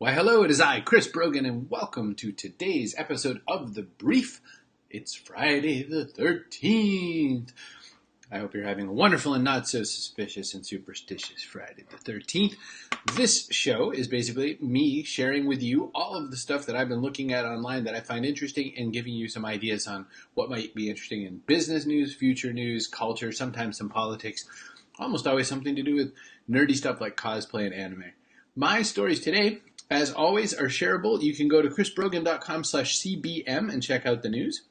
Why, hello, it is I, Chris Brogan, and welcome to today's episode of The Brief. It's Friday the 13th. I hope you're having a wonderful and not so suspicious and superstitious Friday the 13th. This show is basically me sharing with you all of the stuff that I've been looking at online that I find interesting and giving you some ideas on what might be interesting in business news, future news, culture, sometimes some politics, almost always something to do with nerdy stuff like cosplay and anime. My stories today, as always, are shareable. You can go to chrisbrogan.com/cbm and check out the news.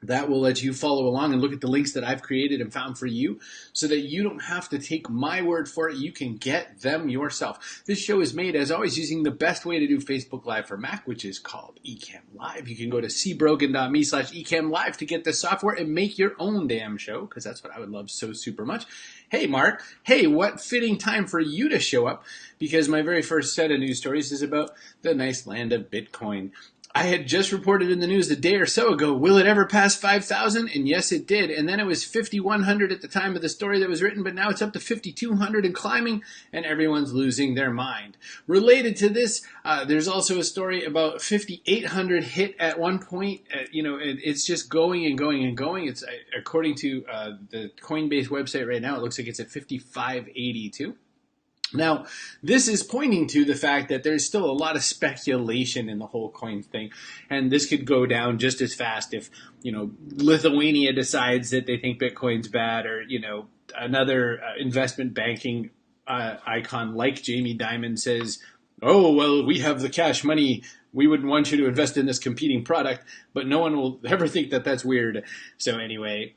That will let you follow along and look at the links that I've created and found for you so that you don't have to take my word for it. You can get them yourself. This show is made, as always, using the best way to do Facebook Live for Mac, which is called Ecamm Live. You can go to cbrogan.me/Ecamm Live to get the software and make your own damn show, because that's what I would love so super much. Hey, Mark. Hey, what fitting time for you to show up, because my very first set of news stories is about the nice land of Bitcoin. I had just reported in the news a day or so ago, will it ever pass 5,000? And yes, it did. And then it was 5,100 at the time of the story that was written, but now it's up to 5,200 and climbing, and everyone's losing their mind. Related to this, there's also a story about 5,800 hit at one point. It's just going and going and going. It's according to the Coinbase website right now, it looks like it's at 5,582. Now, this is pointing to the fact that there's still a lot of speculation in the whole coin thing, and this could go down just as fast if, Lithuania decides that they think Bitcoin's bad, or, another investment banking icon like Jamie Dimon says, oh, well, we have the cash money, we wouldn't want you to invest in this competing product, but no one will ever think that that's weird. So anyway,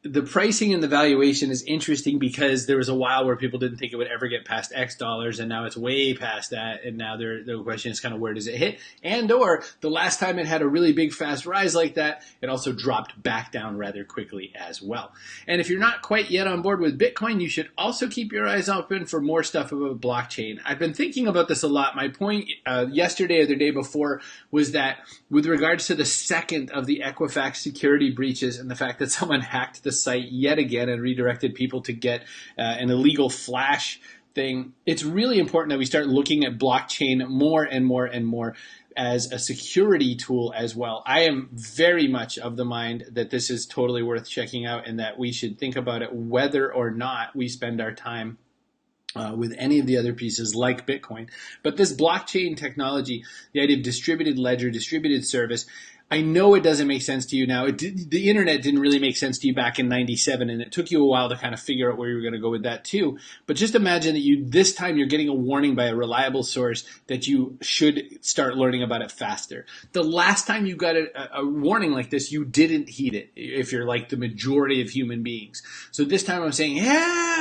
the pricing and the valuation is interesting because there was a while where people didn't think it would ever get past X dollars, and now it's way past that, and now the question is kind of where does it hit? And or the last time it had a really big fast rise like that, it also dropped back down rather quickly as well. And if you're not quite yet on board with Bitcoin, you should also keep your eyes open for more stuff about blockchain. I've been thinking about this a lot. My point yesterday or the day before was that with regards to the second of the Equifax security breaches and the fact that someone hacked the site yet again and redirected people to get an illegal flash thing, it's really important that we start looking at blockchain more and more and more as a security tool as well. I am very much of the mind that this is totally worth checking out, and that we should think about it whether or not we spend our time with any of the other pieces like Bitcoin. But this blockchain technology, the idea of distributed ledger, distributed service, I know it doesn't make sense to you now. The internet didn't really make sense to you back in 97, and it took you a while to kind of figure out where you were going to go with that too. But just imagine that this time you're getting a warning by a reliable source that you should start learning about it faster. The last time you got a warning like this, you didn't heed it, if you're like the majority of human beings. So this time I'm saying,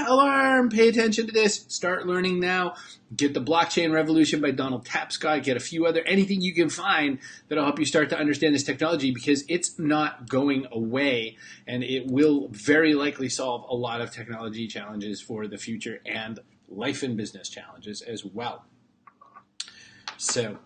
alarm, pay attention to this, start learning now. Get the Blockchain Revolution by Donald Tapestry. Get a few anything you can find that'll help you start to understand this technology, because it's not going away, and it will very likely solve a lot of technology challenges for the future and life and business challenges as well. So,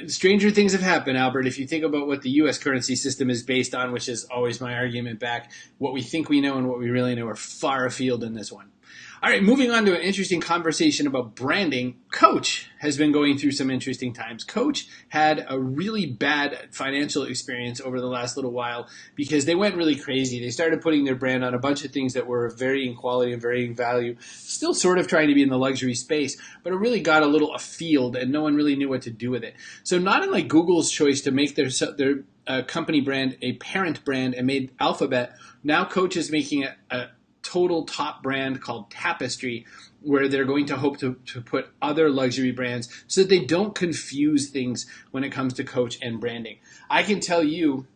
stranger things have happened, Albert. If you think about what the U.S. currency system is based on, which is always my argument back, what we think we know and what we really know are far afield in this one. All right, moving on to an interesting conversation about branding. Coach has been going through some interesting times. Coach had a really bad financial experience over the last little while because they went really crazy. They started putting their brand on a bunch of things that were varying quality and varying value, still sort of trying to be in the luxury space, but it really got a little afield and no one really knew what to do with it. So not unlike Google's choice to make their company brand a parent brand and made Alphabet, now Coach is making a total top brand called Tapestry, where they're going to hope to put other luxury brands so that they don't confuse things when it comes to Coach and branding. I can tell you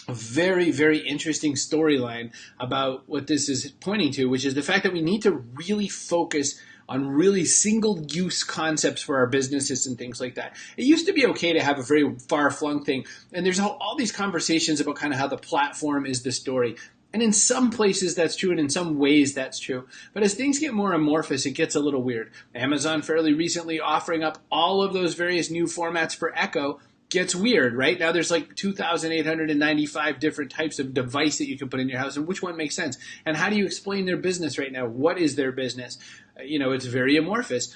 a very, very interesting storyline about what this is pointing to, which is the fact that we need to really focus on really single-use concepts for our businesses and things like that. It used to be okay to have a very far-flung thing, and there's all these conversations about kind of how the platform is the story. And in some places that's true, and in some ways that's true. But as things get more amorphous, it gets a little weird. Amazon fairly recently offering up all of those various new formats for Echo gets weird, right? Now there's like 2,895 different types of device that you can put in your house, and which one makes sense? And how do you explain their business right now? What is their business? It's very amorphous.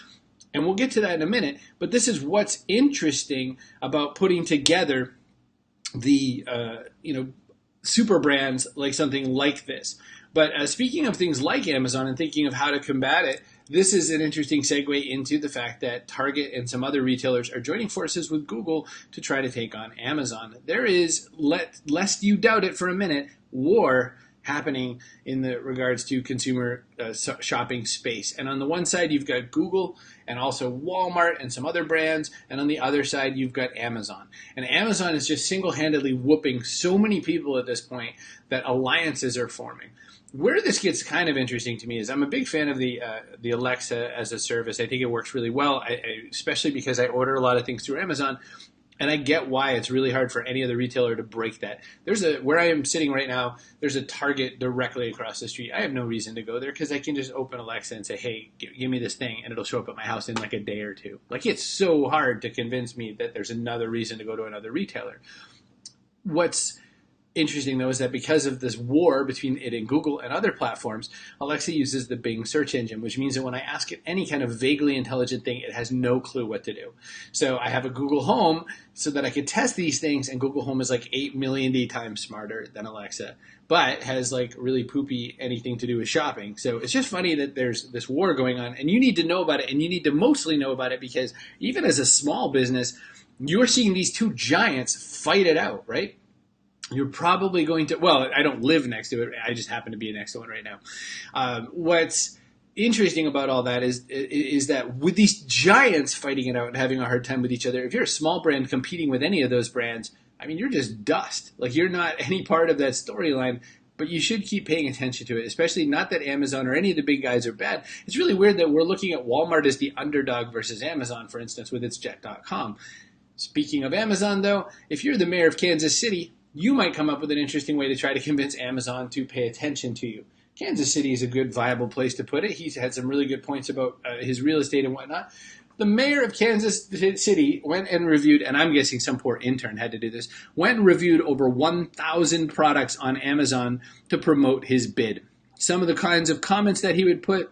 And we'll get to that in a minute. But this is what's interesting about putting together the super brands like something like this. But speaking of things like Amazon and thinking of how to combat it, this is an interesting segue into the fact that Target and some other retailers are joining forces with Google to try to take on Amazon. There is, lest you doubt it for a minute, war happening in the regards to consumer shopping space. And on the one side, you've got Google and also Walmart and some other brands. And on the other side, you've got Amazon. And Amazon is just single-handedly whooping so many people at this point that alliances are forming. Where this gets kind of interesting to me is I'm a big fan of the Alexa as a service. I think it works really well, especially because I order a lot of things through Amazon. And I get why it's really hard for any other retailer to break that. Where I am sitting right now, there's a Target directly across the street. I have no reason to go there because I can just open Alexa and say, hey, give me this thing, and it'll show up at my house in like a day or two. Like, it's so hard to convince me that there's another reason to go to another retailer. What's interesting, though, is that because of this war between it and Google and other platforms, Alexa uses the Bing search engine, which means that when I ask it any kind of vaguely intelligent thing, it has no clue what to do. So I have a Google Home so that I could test these things, and Google Home is like 8 million times smarter than Alexa, but has like really poopy anything to do with shopping. So it's just funny that there's this war going on, and you need to know about it, and you need to mostly know about it because even as a small business, you're seeing these two giants fight it out, right? You're probably going to, well, I don't live next to it. I just happen to be next to one right now. What's interesting about all that is that with these giants fighting it out and having a hard time with each other, if you're a small brand competing with any of those brands, I mean, you're just dust. Like, you're not any part of that storyline, but you should keep paying attention to it, especially not that Amazon or any of the big guys are bad. It's really weird that we're looking at Walmart as the underdog versus Amazon, for instance, with its Jet.com. Speaking of Amazon, though, if you're the mayor of Kansas City, you might come up with an interesting way to try to convince Amazon to pay attention to you. Kansas City is a good, viable place to put it. He's had some really good points about his real estate and whatnot. The mayor of Kansas City went and reviewed, and I'm guessing some poor intern had to do this, went and reviewed over 1,000 products on Amazon to promote his bid. Some of the kinds of comments that he would put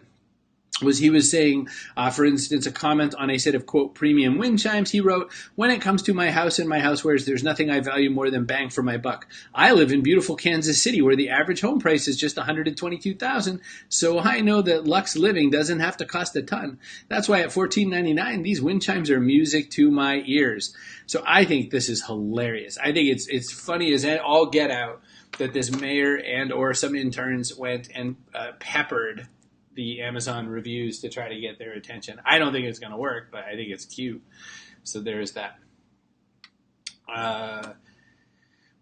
was he was saying, for instance, a comment on a set of, quote, premium wind chimes. He wrote, when it comes to my house and my housewares, there's nothing I value more than bang for my buck. I live in beautiful Kansas City where the average home price is just $122,000, so I know that luxe living doesn't have to cost a ton. That's why at $14.99, these wind chimes are music to my ears. So I think this is hilarious. I think it's funny as all get out that this mayor and or some interns went and peppered the Amazon reviews to try to get their attention. I don't think it's going to work, but I think it's cute. So there's that.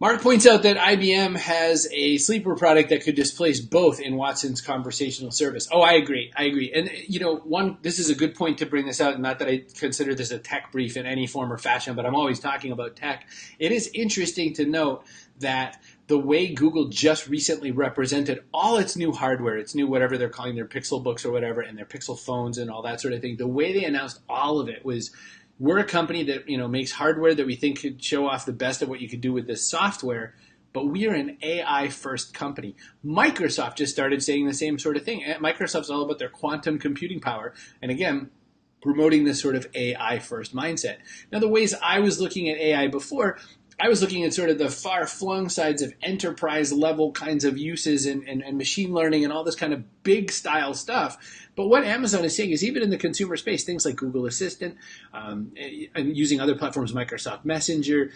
Mark points out that IBM has a sleeper product that could displace both in Watson's conversational service. Oh, I agree. And, this is a good point to bring this out. Not that I consider this a tech brief in any form or fashion, but I'm always talking about tech. It is interesting to note that the way Google just recently represented all its new hardware, its new whatever they're calling their Pixel books or whatever, and their Pixel phones and all that sort of thing, the way they announced all of it was, we're a company that makes hardware that we think could show off the best of what you could do with this software, but we are an AI-first company. Microsoft just started saying the same sort of thing. Microsoft's all about their quantum computing power, and again, promoting this sort of AI-first mindset. Now, the ways I was looking at AI before, I was looking at sort of the far-flung sides of enterprise-level kinds of uses and machine learning and all this kind of big-style stuff. But what Amazon is saying is even in the consumer space, things like Google Assistant, and using other platforms, Microsoft Messenger,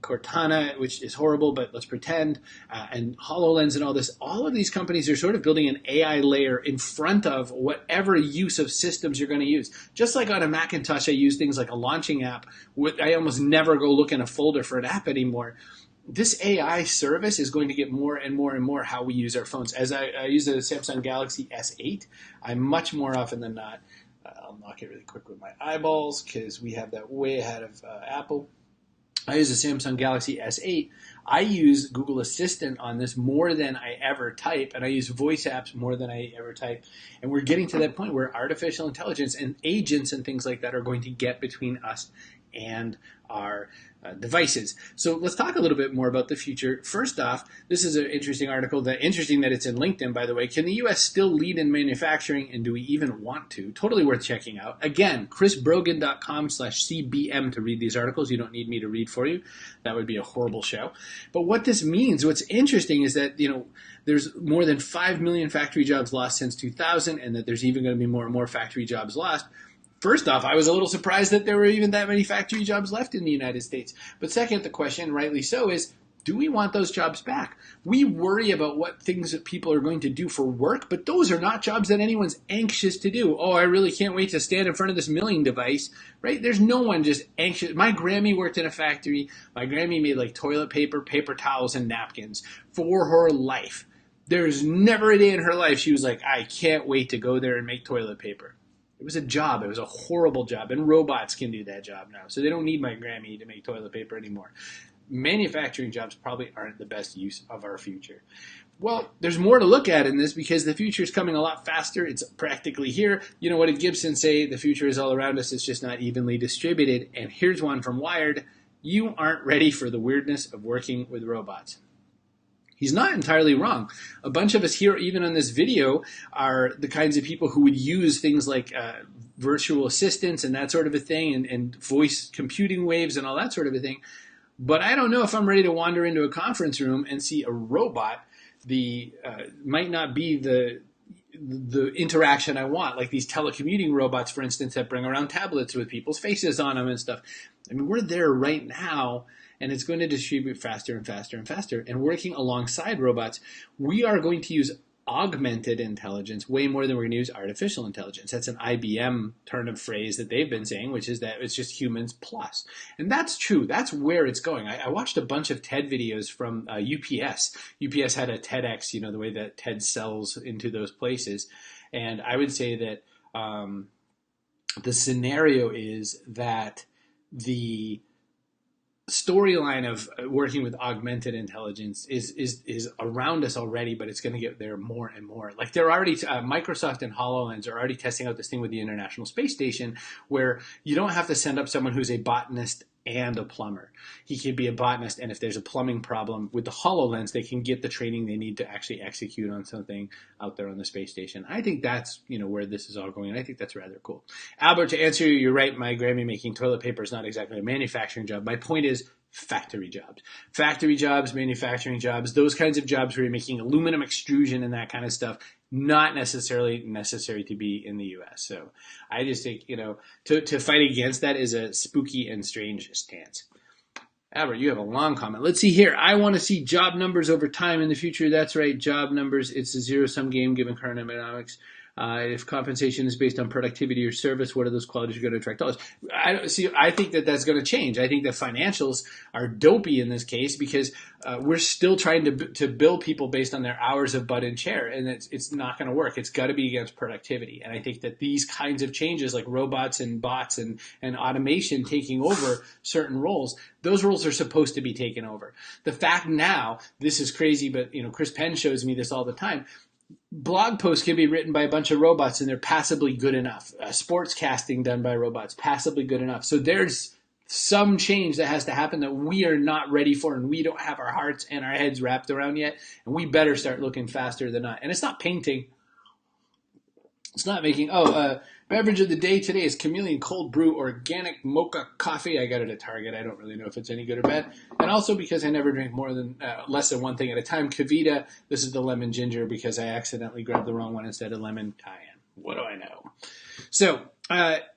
Cortana, which is horrible, but let's pretend, and HoloLens and all of these companies are sort of building an AI layer in front of whatever use of systems you're going to use. Just like on a Macintosh, I use things like a launching app. I almost never go look in a folder for an app anymore. This AI service is going to get more and more and more how we use our phones. As I use the Samsung Galaxy S8, I much more often than not, I'll knock it really quick with my eyeballs because we have that way ahead of Apple. I use the Samsung Galaxy S8. I use Google Assistant on this more than I ever type, and I use voice apps more than I ever type. And we're getting to that point where artificial intelligence and agents and things like that are going to get between us and our devices. So let's talk a little bit more about the future. First off, this is an interesting article. Interesting that it's in LinkedIn, by the way. Can the U.S. still lead in manufacturing, and do we even want to? Totally worth checking out. Again, chrisbrogan.com/cbm to read these articles. You don't need me to read for you. That would be a horrible show. But what this means, what's interesting is that, there's more than 5 million factory jobs lost since 2000, and that there's even going to be more and more factory jobs lost. First off, I was a little surprised that there were even that many factory jobs left in the United States. But second, the question, rightly so, is do we want those jobs back? We worry about what things that people are going to do for work, but those are not jobs that anyone's anxious to do. Oh, I really can't wait to stand in front of this milling device, right? There's no one just anxious. My Grammy worked in a factory. My Grammy made like toilet paper, paper towels, and napkins for her life. There's never a day in her life she was like, I can't wait to go there and make toilet paper. It was a job. It was a horrible job. And robots can do that job now. So they don't need my Grammy to make toilet paper anymore. Manufacturing jobs probably aren't the best use of our future. Well, there's more to look at in this because the future is coming a lot faster. It's practically here. What did Gibson say? The future is all around us. It's just not evenly distributed. And here's one from Wired. You aren't ready for the weirdness of working with robots. He's not entirely wrong. A bunch of us here, even on this video, are the kinds of people who would use things like virtual assistants and that sort of a thing, and voice computing waves and all that sort of a thing. But I don't know if I'm ready to wander into a conference room and see a robot. Might not be the interaction I want, like these telecommuting robots, for instance, that bring around tablets with people's faces on them and stuff. I mean, we're there right now. And it's going to distribute faster and faster and faster. And working alongside robots, we are going to use augmented intelligence way more than we're going to use artificial intelligence. That's an IBM turn of phrase that they've been saying, which is that it's just humans plus. And that's true. That's where it's going. I watched a bunch of TED videos from UPS. UPS had a TEDx, the way that TED sells into those places. And I would say that the scenario is that the storyline of working with augmented intelligence is around us already, but it's going to get there more and more. Like they're already, Microsoft and HoloLens are already testing out this thing with the International Space Station where you don't have to send up someone who's a botanist and a plumber. He could be a botanist, and if there's a plumbing problem with the HoloLens, they can get the training they need to actually execute on something out there on the space station. I think that's where this is all going, and I think that's rather cool. Albert, to answer you, you're right. My Grammy making toilet paper is not exactly a manufacturing job. My point is factory jobs, manufacturing jobs, those kinds of jobs where you're making aluminum extrusion and that kind of stuff. Not necessarily necessary to be in the U.S. So I just think, to fight against that is a spooky and strange stance. Albert, you have a long comment. Let's see here. I want to see job numbers over time in the future. That's right, job numbers. It's a zero-sum game given current economics. If compensation is based on productivity or service, what are those qualities going to attract dollars? I think that that's going to change. I think that financials are dopey in this case because we're still trying to bill people based on their hours of butt and chair, and it's not going to work. It's got to be against productivity. And I think that these kinds of changes, like robots and bots and automation taking over certain roles, those roles are supposed to be taken over. The fact now, this is crazy, but Chris Penn shows me this all the time. Blog posts can be written by a bunch of robots and they're passably good enough. Sports casting done by robots, passably good enough. So there's some change that has to happen that we are not ready for and we don't have our hearts and our heads wrapped around yet. And we better start looking faster than not. And it's not painting. It's not making, beverage of the day today is Chameleon Cold Brew Organic Mocha Coffee. I got it at Target. I don't really know if it's any good or bad. And also because I never drink less than one thing at a time. Kavita, this is the lemon ginger because I accidentally grabbed the wrong one instead of lemon cayenne. What do I know? So,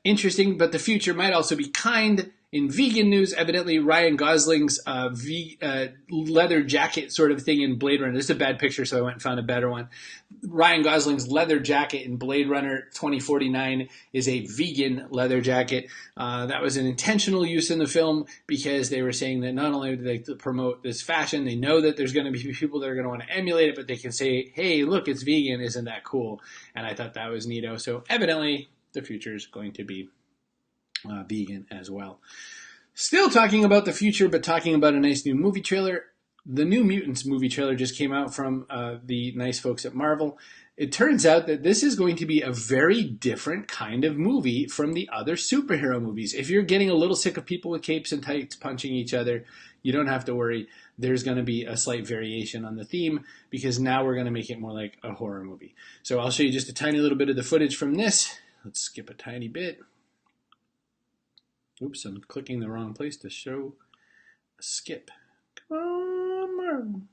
interesting, but the future might also be kind. In vegan news, evidently Ryan Gosling's leather jacket sort of thing in Blade Runner. This is a bad picture, so I went and found a better one. Ryan Gosling's leather jacket in Blade Runner 2049 is a vegan leather jacket. That was an intentional use in the film because they were saying that not only do they promote this fashion, they know that there's going to be people that are going to want to emulate it, but they can say, hey, look, it's vegan. Isn't that cool? And I thought that was neato. So evidently the future is going to be vegan as well. Still talking about the future, but talking about a nice new movie trailer. The new Mutants movie trailer just came out from the nice folks at Marvel. it turns out that this is going to be a very different kind of movie from the other superhero movies. If you're getting a little sick of people with capes and tights punching each other, you don't have to worry. There's going to be a slight variation on the theme because now we're going to make it more like a horror movie. So I'll show you just a tiny little bit of the footage from this. Let's skip a tiny bit. Oops, I'm clicking the wrong place to show a skip. Come on.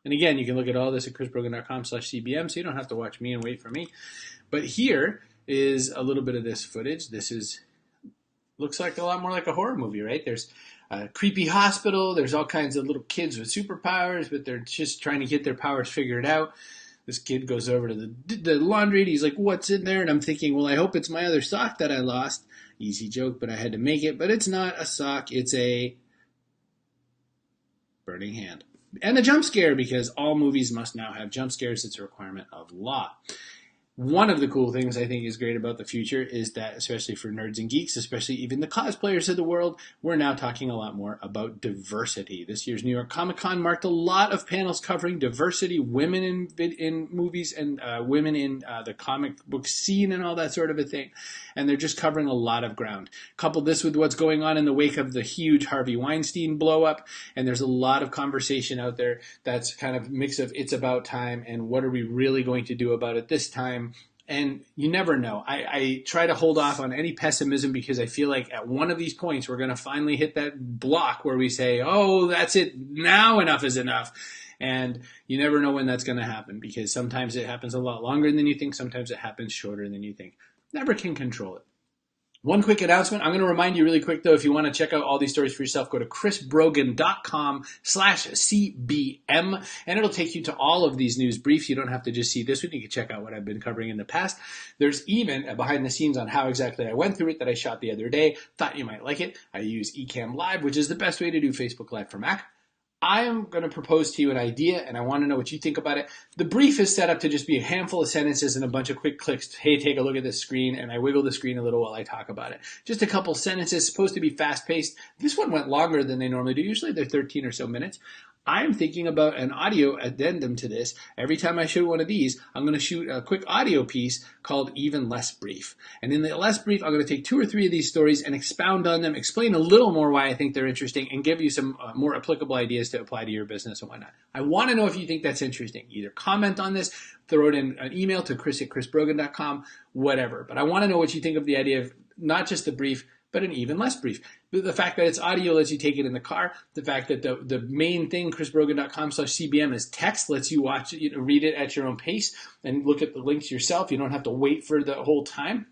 And again, you can look at all this at chrisbrogan.com/cbm, so you don't have to watch me and wait for me. But here is a little bit of this footage. Looks like a lot more like a horror movie, right? There's a creepy hospital. There's all kinds of little kids with superpowers, but they're just trying to get their powers figured out. This kid goes over to the laundry, and he's like, what's in there? And I'm thinking, well, I hope it's my other sock that I lost. Easy joke, but I had to make it. But it's not a sock. It's a burning hand. And a jump scare, because all movies must now have jump scares. It's a requirement of law. One of the cool things I think is great about the future is that, especially for nerds and geeks, especially even the cosplayers of the world, we're now talking a lot more about diversity. This year's New York Comic Con marked a lot of panels covering diversity, women in movies, and women in the comic book scene and all that sort of a thing. And they're just covering a lot of ground. Couple this with what's going on in the wake of the huge Harvey Weinstein blow up, and there's a lot of conversation out there that's kind of a mix of it's about time and what are we really going to do about it this time. And you never know. I try to hold off on any pessimism because I feel like at one of these points we're going to finally hit that block where we say, oh, that's it. Now enough is enough. And you never know when that's going to happen because sometimes it happens a lot longer than you think. Sometimes it happens shorter than you think. Never can control it. One quick announcement. I'm going to remind you really quick, though, if you want to check out all these stories for yourself, go to chrisbrogan.com/CBM, and it'll take you to all of these news briefs. You don't have to just see this one. You can check out what I've been covering in the past. There's even a behind the scenes on how exactly I went through it that I shot the other day. Thought you might like it. I use Ecamm Live, which is the best way to do Facebook Live for Mac. I am going to propose to you an idea, and I want to know what you think about it. The brief is set up to just be a handful of sentences and a bunch of quick clicks. Hey, take a look at this screen, and I wiggle the screen a little while I talk about it. Just a couple sentences, supposed to be fast-paced. This one went longer than they normally do. Usually they're 13 or so minutes. I'm thinking about an audio addendum to this. Every time I shoot one of these, I'm going to shoot a quick audio piece called Even Less Brief. And in the less brief, I'm going to take 2 or 3 of these stories and expound on them, explain a little more why I think they're interesting, and give you some more applicable ideas to apply to your business and whatnot. I want to know if you think that's interesting. Either comment on this, throw it in an email to chris@chrisbrogan.com, whatever. But I want to know what you think of the idea of not just the brief, but an even less brief. The fact that it's audio lets you take it in the car. The fact that the main thing, chrisbrogan.com/CBM, is text, lets you watch it, read it at your own pace and look at the links yourself. You don't have to wait for the whole time.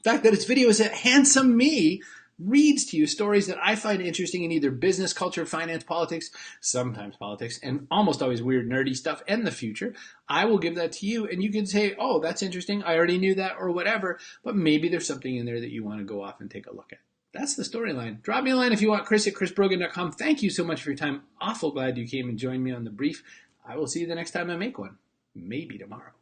The fact that it's video is that handsome me reads to you stories that I find interesting in either business, culture, finance, politics, sometimes politics, and almost always weird, nerdy stuff, and the future. I will give that to you, and you can say, oh, that's interesting. I already knew that, or whatever, but maybe there's something in there that you want to go off and take a look at. That's the storyline. Drop me a line if you want, chris@chrisbrogan.com. Thank you so much for your time. Awful glad you came and joined me on the brief. I will see you the next time I make one. Maybe tomorrow.